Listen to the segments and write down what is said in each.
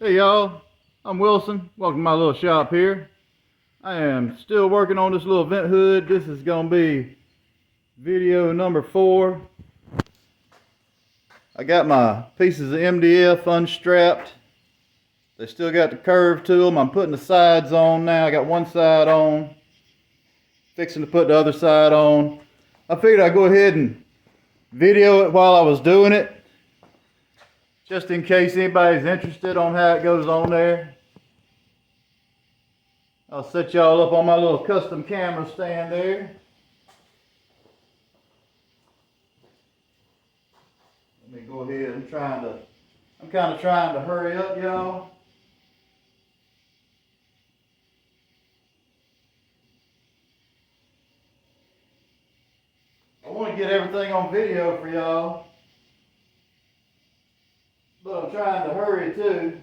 Hey y'all, I'm Wilson. Welcome to my little shop here. I am still working on this little vent hood. This is going to be video number 4. I got my pieces of MDF unstrapped. They still got the curve to them. I'm putting the sides on now. I got one side on. Fixing to put the other side on. I figured I'd go ahead and video it while I was doing it, just in case anybody's interested on how it goes on there. I'll set y'all up on my little custom camera stand there. Let me go ahead. I'm kind of trying to hurry up, y'all. I want to get everything on video for y'all, but I'm trying to hurry too.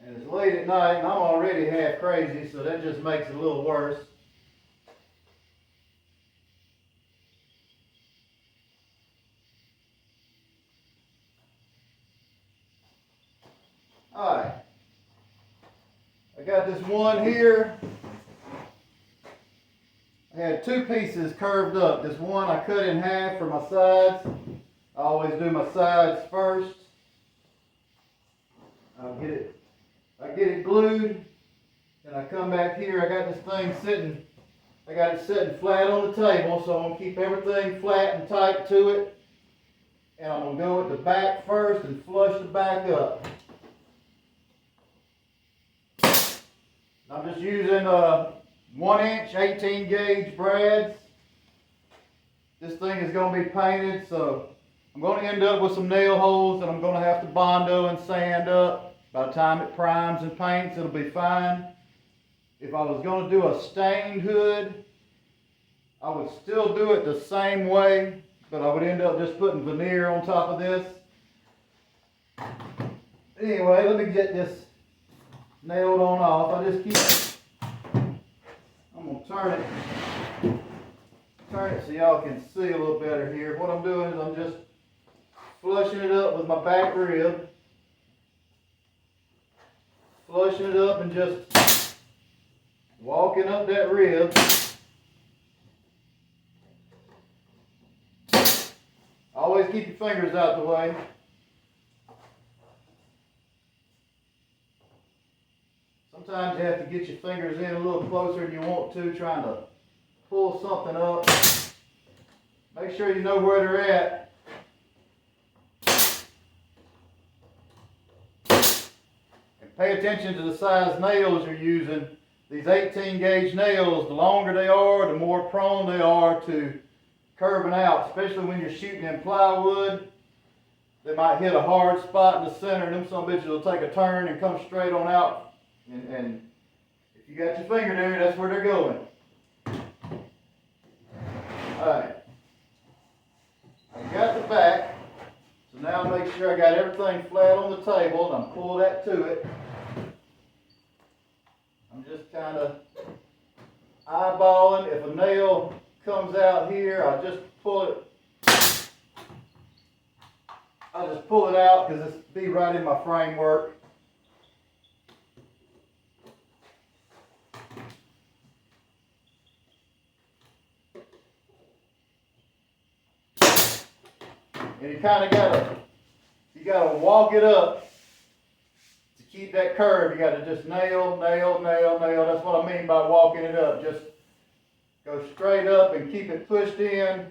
And it's late at night and I'm already half crazy, so that just makes it a little worse. Alright. I got this one here. I had 2 pieces curved up. This one I cut in half for my sides. I always do my sides first. I get it glued, and I come back here. I got this thing sitting, I got it sitting flat on the table, so I'm going to keep everything flat and tight to it. And I'm going to go with the back first and flush the back up. I'm just using 1-inch 18 gauge brads. This thing is going to be painted, so I'm going to end up with some nail holes that I'm going to have to Bondo and sand up. By the time it primes and paints, it'll be fine. If I was going to do a stained hood, I would still do it the same way, but I would end up just putting veneer on top of this. Anyway, let me get this nailed on off. I'm going to turn it so y'all can see a little better here. What I'm doing is I'm just flushing it up with my back rib. Flushing it up and just walking up that rib. Always keep your fingers out the way. Sometimes you have to get your fingers in a little closer than you want to, trying to pull something up. Make sure you know where they're at. Pay attention to the size nails you're using. These 18 gauge nails, the longer they are, the more prone they are to curving out, especially when you're shooting in plywood. They might hit a hard spot in the center and them some bitches will take a turn and come straight on out. And if you got your finger there, that's where they're going. Alright. I got the back. So now make sure I got everything flat on the table and I'm pull that to it. I'm just kind of eyeballing. If a nail comes out here, I'll just pull it. I'll just pull it out because it's be right in my framework. And you kind of gotta walk it up to keep that curve. You gotta just nail. That's what I mean by walking it up. Just go straight up and keep it pushed in.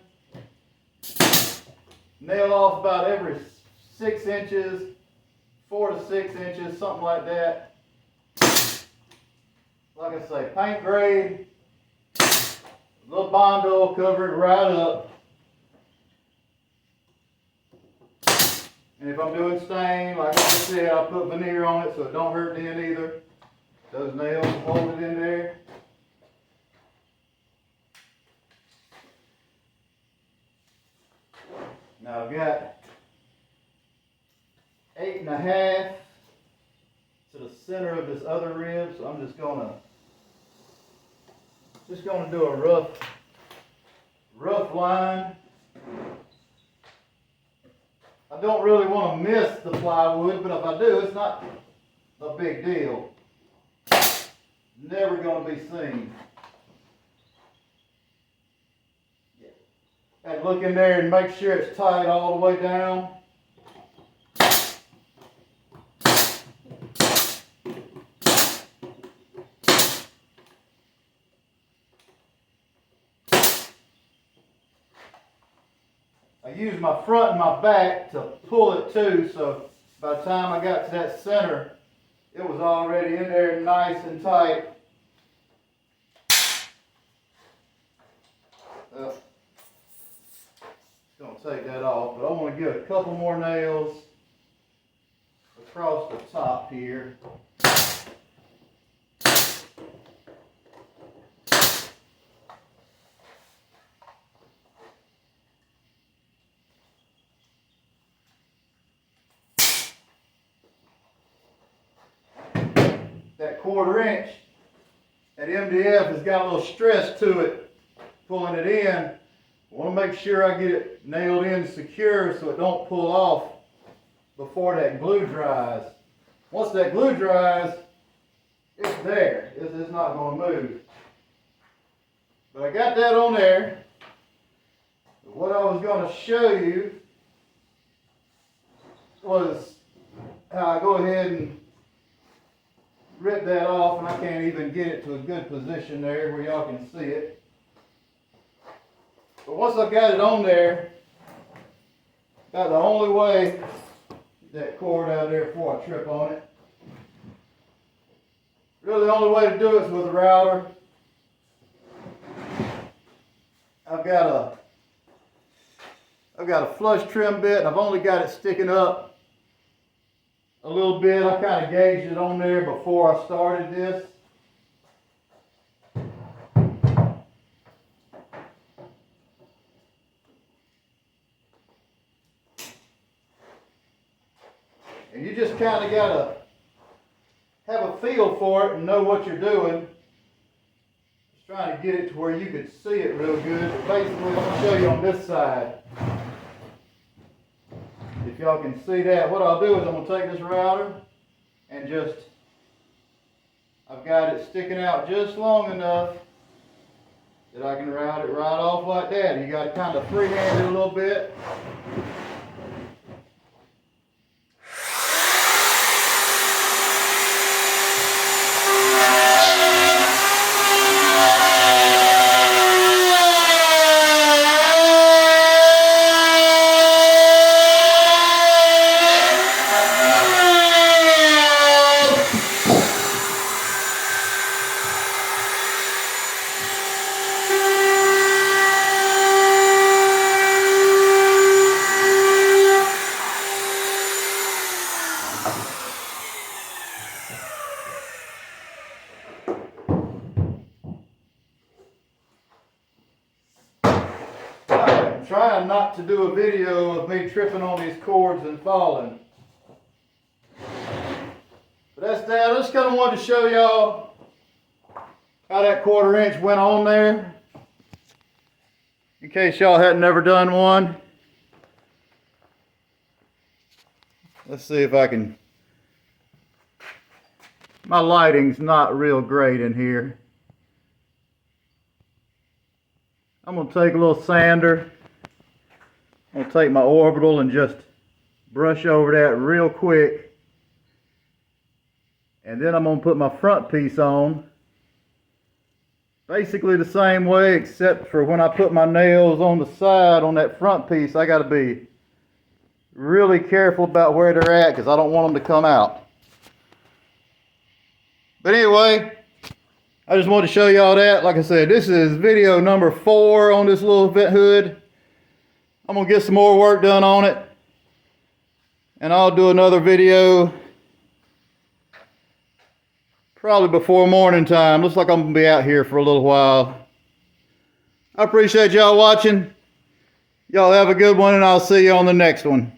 Nail off about every 6 inches, 4 to 6 inches, something like that. Like I say, paint grade, a little Bondo, cover it right up. And if I'm doing stain, like I said, I'll put veneer on it so it don't hurt then either. Those nails hold it in there. Now I've got 8.5 to the center of this other rib, so I'm just gonna do a rough line. I don't really want to miss the plywood, but if I do, it's not a big deal. Never going to be seen. And look in there and make sure it's tight all the way down. I used my front and my back to pull it too, so by the time I got to that center, it was already in there nice and tight. Going to take that off, but I want to get a couple more nails across the top here. That 1/4 inch, that MDF has got a little stress to it, pulling it in. I want to make sure I get it nailed in secure so it don't pull off before that glue dries. Once that glue dries, it's there. It's not going to move. But I got that on there. What I was going to show you was how I go ahead and rip that off, and I can't even get it to a good position there where y'all can see it. But once I've got it on there, about the only way, that cord out there before I trip on it. Really the only way to do it is with a router. I've got a flush trim bit, and I've only got it sticking up a little bit. I kind of gauged it on there before I started this. And you just kind of got to have a feel for it and know what you're doing. Just trying to get it to where you could see it real good. But basically, I'm going to show you on this side. If y'all can see that, what I'll do is I'm going to take this router and just, I've got it sticking out just long enough that I can route it right off like that. You got to kind of freehand it a little bit. Trying not to do a video of me tripping on these cords and falling. But that's that. I just kind of wanted to show y'all how that 1/4 inch went on there. In case y'all hadn't never done one. Let's see if I can. My lighting's not real great in here. I'm going to take a little sander. I'm going to take my orbital and just brush over that real quick. And then I'm going to put my front piece on. Basically the same way, except for when I put my nails on the side on that front piece, I got to be really careful about where they're at because I don't want them to come out. But anyway, I just wanted to show you all that. Like I said, this is video number 4 on this little vent hood. I'm going to get some more work done on it. And I'll do another video probably before morning time. Looks like I'm going to be out here for a little while. I appreciate y'all watching. Y'all have a good one, and I'll see you on the next one.